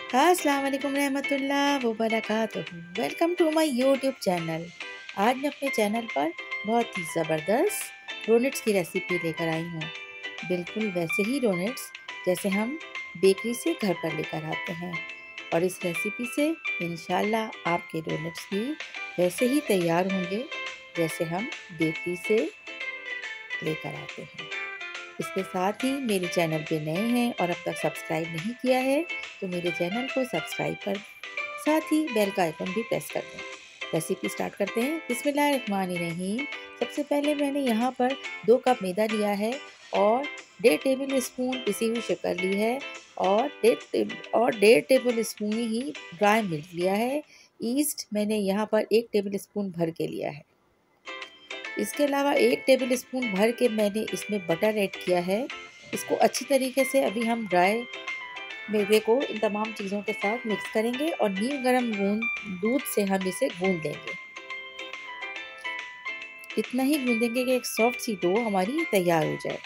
अस्सलाम वालेकुम रहमतुल्लाह व बरकातुहू। Welcome to my YouTube channel. आज मैं अपने चैनल पर बहुत ही ज़बरदस्त डोनट्स की रेसिपी लेकर आई हूँ। बिल्कुल वैसे ही डोनट्स जैसे हम बेकरी से घर पर लेकर आते हैं, और इस रेसिपी से इंशाल्लाह आपके डोनट्स भी वैसे ही तैयार होंगे जैसे हम बेकरी से लेकर आते हैं। इसके साथ ही मेरे चैनल पे नए हैं और अब तक सब्सक्राइब नहीं किया है तो मेरे चैनल को सब्सक्राइब कर, साथ ही बेल का आइकन भी प्रेस कर दें। रेसिपी स्टार्ट करते हैं। बिस्मिल्लाहिर्रहमानिर्रहीम। सबसे पहले मैंने यहाँ पर 2 कप मैदा लिया है और 1.5 टेबल स्पून पिसी हुई शक्कर ली है और 1.5 टेबल स्पून ही ड्राई मिल्क लिया है। ईस्ट मैंने यहाँ पर 1 टेबल स्पून भर के लिया है। इसके अलावा 1 टेबल स्पून भर के मैंने इसमें बटर ऐड किया है। इसको अच्छी तरीके से अभी हम ड्राई मैदे को इन तमाम चीज़ों के साथ मिक्स करेंगे और नीम गर्म दूध से हम इसे गूंद देंगे। इतना ही गूंदेंगे कि एक सॉफ्ट सी डो हमारी तैयार हो जाए।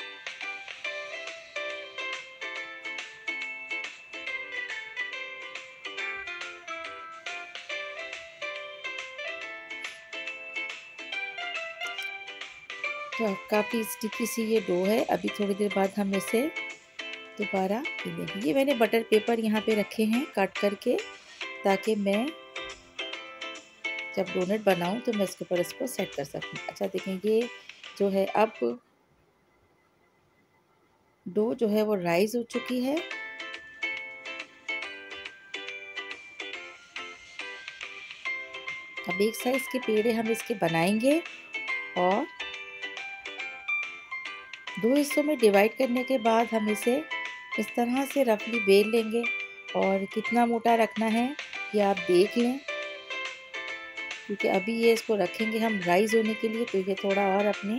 तो काफ़ी स्टिकी सी ये डो है। अभी थोड़ी देर बाद हम इसे दोबारा देंगे। ये मैंने बटर पेपर यहाँ पे रखे हैं काट करके, ताकि मैं जब डोनट बनाऊं तो मैं इसके ऊपर इसको सेट कर सकूं। अच्छा देखें, ये जो है अब डो जो है वो राइज हो चुकी है। अब एक साइज के पेड़े हम इसके बनाएंगे और 2 हिस्सों में डिवाइड करने के बाद हम इसे इस तरह से रफली बेल लेंगे। और कितना मोटा रखना है ये आप देख लें, क्योंकि अभी ये इसको रखेंगे हम राइज होने के लिए, तो ये थोड़ा और अपने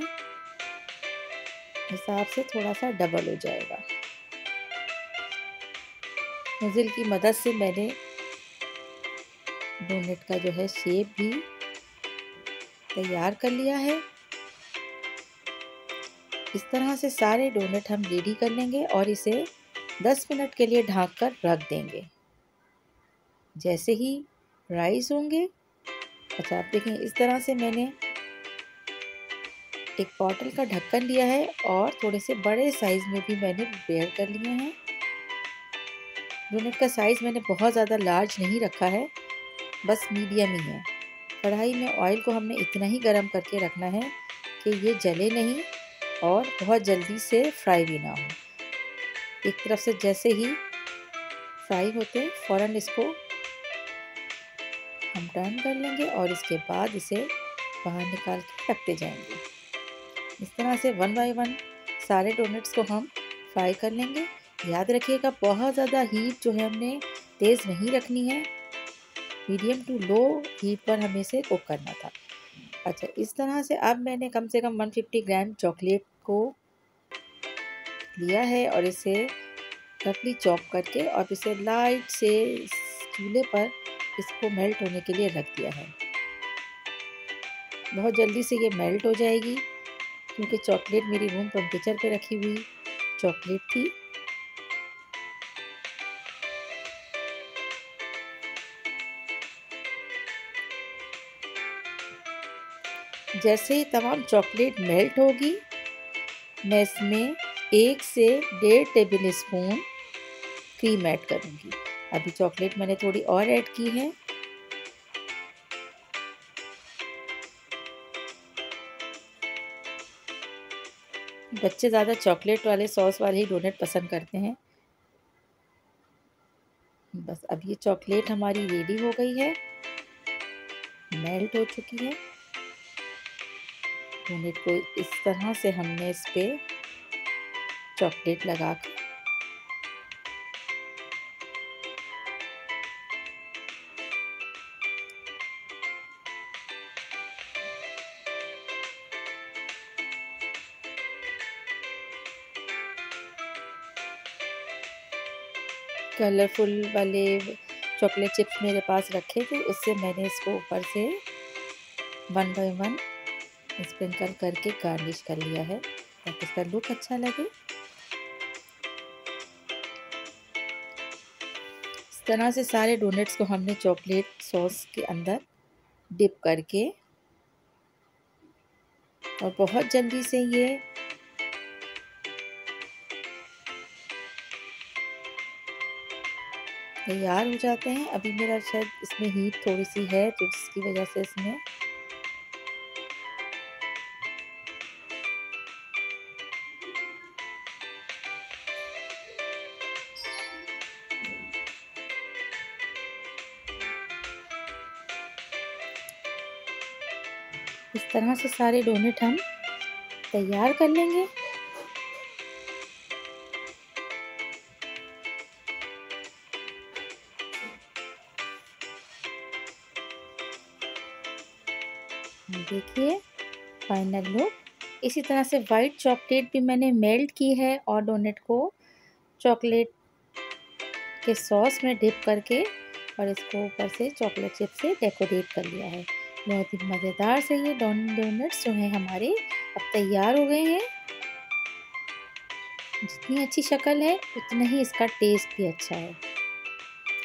हिसाब से थोड़ा सा डबल हो जाएगा। नोज़ल की मदद से मैंने डोनट का जो है शेप भी तैयार कर लिया है। इस तरह से सारे डोनट हम रेडी कर लेंगे और इसे 10 मिनट के लिए ढक कर रख देंगे। जैसे ही राइस होंगे, अच्छा आप देखें, इस तरह से मैंने एक बॉटल का ढक्कन लिया है और थोड़े से बड़े साइज़ में भी मैंने प्रिपेयर कर लिए हैं। डोनट का साइज़ मैंने बहुत ज़्यादा लार्ज नहीं रखा है, बस मीडियम ही है। कढ़ाई में ऑयल को हमने इतना ही गर्म करके रखना है कि ये जले नहीं और बहुत जल्दी से फ्राई भी ना हो। एक तरफ से जैसे ही फ्राई होते फ़ौरन इसको हम टर्न कर लेंगे और इसके बाद इसे बाहर निकाल के रखते जाएंगे। इस तरह से 1 बाय 1 सारे डोनट्स को हम फ्राई कर लेंगे। याद रखिएगा, बहुत ज़्यादा हीट जो है हमने तेज़ नहीं रखनी है, मीडियम टू लो हीट पर हमें इसे कुक करना था। अच्छा, इस तरह से अब मैंने कम से कम 150 ग्राम चॉकलेट को लिया है और इसे रफली चॉप करके और इसे लाइट से चूल्हे पर इसको मेल्ट होने के लिए रख दिया है। बहुत जल्दी से ये मेल्ट हो जाएगी, क्योंकि चॉकलेट मेरी रूम टेम्परेचर पे रखी हुई चॉकलेट थी। जैसे ही तमाम चॉकलेट मेल्ट होगी, मैं इसमें 1 से 1.5 टेबल स्पून क्रीम ऐड करूँगी। अभी चॉकलेट मैंने थोड़ी और ऐड की है। बच्चे ज़्यादा चॉकलेट वाले सॉस वाले ही डोनट पसंद करते हैं। बस अब ये चॉकलेट हमारी रेडी हो गई है, मेल्ट हो चुकी है। डोनट को इस तरह से हमने इस पे चॉकलेट लगा कर कलरफुल वाले चॉकलेट चिप्स मेरे पास रखे थे, उससे मैंने इसको ऊपर से 1 बाय 1 स्प्रिंकल करके गार्निश कर लिया है, ताकि इसका लुक अच्छा लगे। इस तरह से सारे डोनट्स को हमने चॉकलेट सॉस के अंदर डिप करके और बहुत जल्दी से ये तैयार हो जाते हैं। अभी मेरा शायद इसमें हीट थोड़ी सी है तो जिसकी वजह से इसमें इस तरह से सारे डोनट हम तैयार कर लेंगे। देखिए फाइनल लुक। इसी तरह से वाइट चॉकलेट भी मैंने मेल्ट की है और डोनट को चॉकलेट के सॉस में डिप करके और इसको ऊपर से चॉकलेट चिप से डेकोरेट कर लिया है। बहुत ही मज़ेदार से ये डोनट्स जो हैं हमारे अब तैयार हो गए हैं। जितनी अच्छी शक्ल है उतना ही इसका टेस्ट भी अच्छा है।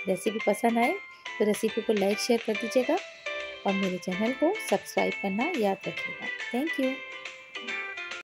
रेसिपी पसंद आए तो रेसिपी को लाइक शेयर कर दीजिएगा और मेरे चैनल को सब्सक्राइब करना याद रखिएगा। Thank you.